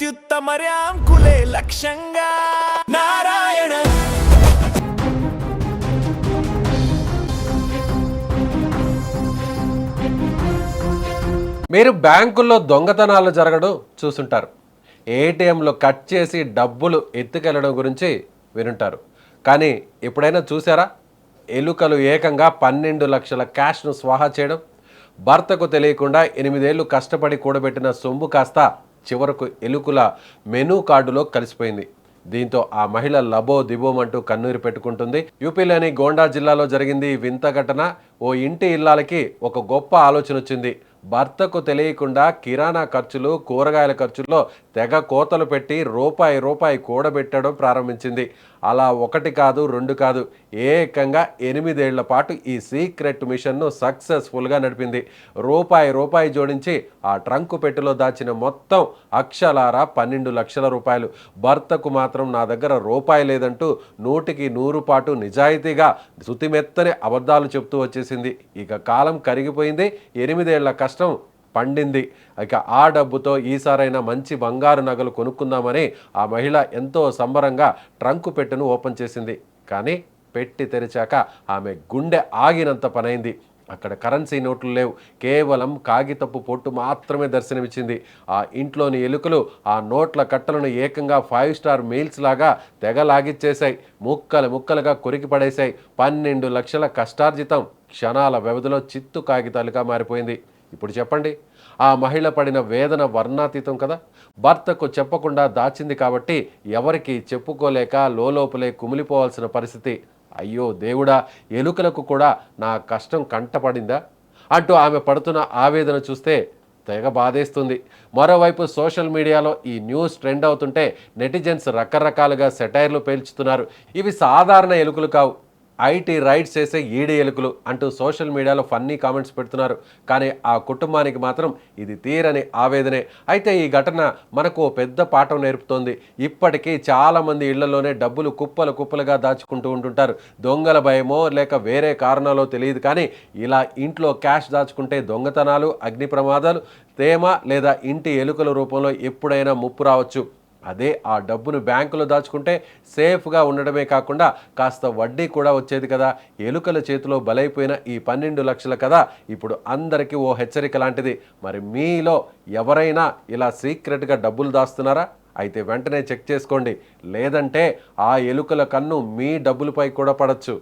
అత్యుత్తమర్యాం కులే లక్ష్యంగా నారాయణ. మీరు బ్యాంకుల్లో దొంగతనాలు జరగడం చూసుంటారు. ఏటీఎంలో కట్ చేసి డబ్బులు ఎత్తుకెళ్లడం గురించి వినుంటారు. కానీ ఎప్పుడైనా చూసారా ఎలుకలు ఏకంగా 12 లక్షల క్యాష్ను స్వాహా చేయడం? భర్తకు తెలియకుండా 8 ఏళ్లు కష్టపడి కూడబెట్టిన సొమ్ము కాస్త చివరకు ఎలుకల మెనూ కార్డులో కలిసిపోయింది. దీంతో ఆ మహిళ లబో దిబోమంటూ కన్నీరు పెట్టుకుంటుంది. యూపీలోని గోండా జిల్లాలో జరిగింది ఈ వింత ఘటన. ఓ ఇంటి ఇల్లాలకి ఒక గొప్ప ఆలోచన వచ్చింది. భర్తకు తెలియకుండా కిరాణా ఖర్చులు, కూరగాయల ఖర్చుల్లో తెగ కోతలు పెట్టి రూపాయి కూడబెట్టడం ప్రారంభించింది. అలా 1 కాదు 2 కాదు, ఏకంగా 8 ఏళ్ల పాటు ఈ సీక్రెట్ మిషన్ను సక్సెస్ఫుల్గా నడిపింది. రూపాయి జోడించి ఆ ట్రంకు పెట్టెలో దాచిన మొత్తం అక్షరాల 12 లక్షల రూపాయలు. భర్తకు మాత్రం నా దగ్గర రూపాయి లేదంటూ 100కి 100 పాటు నిజాయితీగా శుతిమెత్తని అబద్ధాలు చెప్తూ వచ్చేసింది. ఇక కాలం కరిగిపోయింది, 8 ఏళ్ల కష్టం పండింది. ఇక ఆ డబ్బుతో ఈసారైనా మంచి బంగారు నగలు కొనుక్కుందామని ఆ మహిళ ఎంతో సంబరంగా ట్రంకు పెట్టెను ఓపెన్ చేసింది. కానీ పెట్టి తెరిచాక ఆమె గుండె ఆగినంత పనైంది. అక్కడ కరెన్సీ నోట్లు లేవు, కేవలం కాగితపు పొట్టు మాత్రమే దర్శనమిచ్చింది. ఆ ఇంట్లోని ఎలుకలు ఆ నోట్ల కట్టలను ఏకంగా 5 స్టార్ మీల్స్ లాగా తెగలాగిచ్చేశాయి. ముక్కలుగా కొరికి పడేశాయి. 12 లక్షల కష్టార్జితం క్షణాల వ్యవధిలో చిత్తు కాగితాలుగా మారిపోయింది. ఇప్పుడు చెప్పండి, ఆ మహిళ పడిన వేదన వర్ణాతీతం కదా. భర్తకు చెప్పకుండా దాచింది కాబట్టి ఎవరికి చెప్పుకోలేక లోపలే కుమిలిపోవాల్సిన పరిస్థితి. అయ్యో దేవుడా, ఎలుకలకు కూడా నా కష్టం కంటపడిందా అంటూ ఆమె పడుతున్న ఆవేదన చూస్తే తెగ బాధేస్తుంది. మరోవైపు సోషల్ మీడియాలో ఈ న్యూస్ ట్రెండ్ అవుతుంటే నెటిజన్స్ రకరకాలుగా సెటైర్లు పేల్చుతున్నారు. ఇవి సాధారణ ఎలుకలు కావు, ఐటీ రైడ్స్ చేసే ఈడి ఎలుకలు అంటూ సోషల్ మీడియాలో ఫన్నీ కామెంట్స్ పెడుతున్నారు. కానీ ఆ కుటుంబానికి మాత్రం ఇది తీరని ఆవేదనే. అయితే ఈ ఘటన మనకు పెద్ద పాఠం నేర్పుతోంది. ఇప్పటికీ చాలామంది ఇళ్లలోనే డబ్బులు కుప్పలుగా దాచుకుంటూ ఉంటుంటారు. దొంగల భయమో లేక వేరే కారణాలో తెలియదు, కానీ ఇలా ఇంట్లో క్యాష్ దాచుకుంటే దొంగతనాలు, అగ్ని ప్రమాదాలు, తేమ లేదా ఇంటి ఎలుకల రూపంలో ఎప్పుడైనా ముప్పు రావచ్చు. అదే ఆ డబ్బును బ్యాంకులో దాచుకుంటే సేఫ్గా ఉండడమే కాకుండా కాస్త వడ్డీ కూడా వచ్చేది కదా. ఎలుకల చేతిలో బలైపోయిన ఈ 12 లక్షల కదా ఇప్పుడు అందరికీ ఓ హెచ్చరిక లాంటిది. మరి మీలో ఎవరైనా ఇలా సీక్రెట్గా డబ్బులు దాస్తున్నారా? అయితే వెంటనే చెక్ చేసుకోండి, లేదంటే ఆ ఎలుకల కన్ను మీ డబ్బులపై కూడా పడచ్చు.